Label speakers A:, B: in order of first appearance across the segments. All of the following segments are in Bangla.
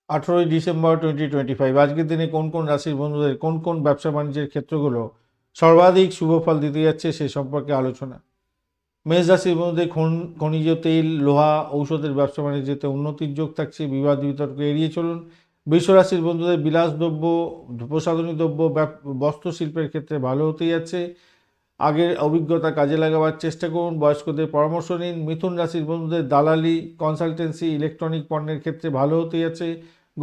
A: 18 ডিসেম্বর 2025। আজকের দিনে কোন কোন রাশির বন্ধুদের কোন কোন ব্যবসা বাণিজ্যের ক্ষেত্রগুলো সর্বাধিক শুভ ফল দিতে যাচ্ছে সে সম্পর্কে আলোচনা। মেষ রাশির বন্ধুদের খনিজ তেল, লোহা, ঔষধের ব্যবসা বাণিজ্যতে উন্নতির যোগ থাকছে, বিবাদ বিতর্ক এড়িয়ে চলুন। বৃষ রাশির বন্ধুদের বিলাসদ্রব্য, প্রসাধনী দ্রব্য, বস্ত্রশিল্পের ক্ষেত্রে ভালো হতে যাচ্ছে। আগের অভিজ্ঞতা কাজে লাগাবার চেষ্টা করুন, বয়স্কদের পরামর্শ নিন। মিথুন রাশির বন্ধুদের দালালি, কনসালটেন্সি, ইলেকট্রনিক পণ্যের ক্ষেত্রে ভালো হতে যাচ্ছে,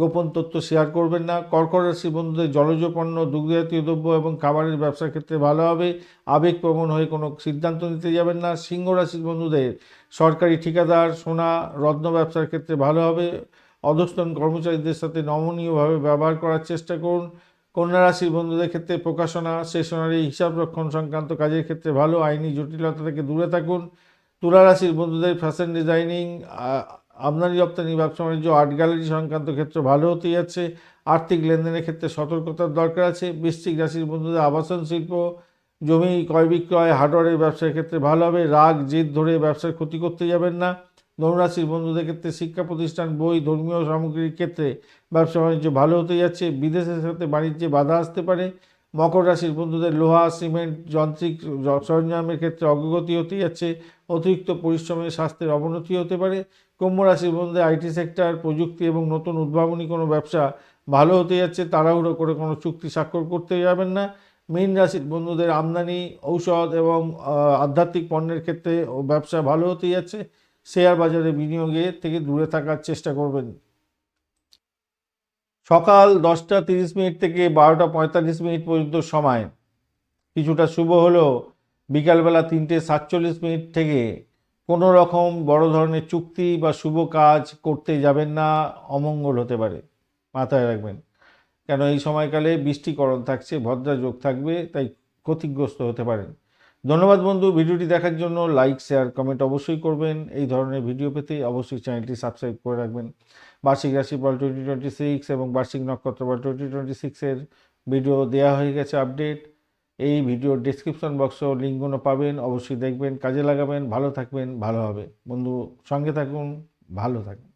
A: গোপন তথ্য শেয়ার করবেন না। কর্কট রাশির বন্ধুদের জলজ পণ্য, দুগ্ধজাতীয় দ্রব্য এবং খাবারের ব্যবসার ক্ষেত্রে ভালো হবে, আবেগপ্রবণ হয়ে কোনো সিদ্ধান্ত নিতে যাবেন না। সিংহ রাশির বন্ধুদের সরকারি ঠিকাদার, সোনা, রত্ন ব্যবসার ক্ষেত্রে ভালো হবে, অধস্তন কর্মচারীদের সাথে নমনীয়ভাবে ব্যবহার করার চেষ্টা করুন। কন্যা রাশির বন্ধুদের ক্ষেত্রে প্রকাশনা, স্টেশনারি, হিসাব রক্ষণ সংক্রান্ত কাজের ক্ষেত্রে ভালো, আইনি জটিলতা থেকে দূরে থাকুন। তুলা রাশির বন্ধুদের ফ্যাশন ডিজাইনিং, আমদানি রপ্তানি, ব্যবসা বাণিজ্য, আর্ট গ্যালারি সংক্রান্ত ক্ষেত্রে ভালো হতে যাচ্ছে, আর্থিক লেনদেনের ক্ষেত্রে সতর্কতার দরকার আছে। বৃশ্চিক রাশির বন্ধুদের আবাসন শিল্প, জমি ক্রয় বিক্রয়, হার্ডওয়্যারের ব্যবসার ক্ষেত্রে ভালো হবে, রাগ জেদ ধরে ব্যবসার ক্ষতি করতে যাবেন না। ধনুরাশির বন্ধুদের ক্ষেত্রে শিক্ষা প্রতিষ্ঠান, বই, ধর্মীয় সামগ্রীর ক্ষেত্রে ব্যবসা বাণিজ্য ভালো হতে যাচ্ছে, বিদেশের সাথে বাণিজ্যে বাধা আসতে পারে। মকর রাশির বন্ধুদের লোহা, সিমেন্ট, যান্ত্রিক সরঞ্জামের ক্ষেত্রে অগ্রগতি হতে যাচ্ছে, অতিরিক্ত পরিশ্রমে স্বাস্থ্যের অবনতি হতে পারে। কুম্ভ রাশির বন্ধুদের আইটি সেক্টর, প্রযুক্তি এবং নতুন উদ্ভাবনী কোনো ব্যবসা ভালো হতে যাচ্ছে, তাড়াহুড়ো করে কোনো চুক্তি স্বাক্ষর করতে যাবেন না। মীন রাশির বন্ধুদের আমদানি, ঔষধ এবং আধ্যাত্মিক পণ্যের ক্ষেত্রে ব্যবসা ভালো হতে যাচ্ছে, শেয়ার বাজারে বিনিয়োগের থেকে দূরে থাকার চেষ্টা করবেন। সকাল 10টা 30 মিনিট থেকে 12টা 45 মিনিট পর্যন্ত সময় কিছুটা শুভ হলেও বিকালবেলা 3টে 47 মিনিট থেকে কোনো রকম বড় ধরনের চুক্তি বা শুভ কাজ করতে যাবেন না, অমঙ্গল হতে পারে, মাথায় রাখবেন। কেন এই সময়কালে বৃষ্টিকরণ থাকছে, ভদ্রা যোগ থাকবে, তাই ক্ষতিগ্রস্ত হতে পারেন। ধন্যবাদ বন্ধু, ভিডিওটি দেখার জন্য। লাইক, শেয়ার, কমেন্ট অবশ্যই করবেন। এই ধরনের ভিডিও পেতে অবশ্যই চ্যানেলটি সাবস্ক্রাইব করে রাখবেন। বার্ষিক রাশিফল 2026 এবং বার্ষিক নক্ষত্রফল 2026-এর ভিডিও দেওয়া হয়ে গেছে আপডেট। এই ভিডিওর ডেসক্রিপশন বক্সেও লিঙ্কগুলো পাবেন, অবশ্যই দেখবেন, কাজে লাগাবেন, ভালো থাকবেন, ভালো হবে। বন্ধু সঙ্গে থাকুন, ভালো থাকুন।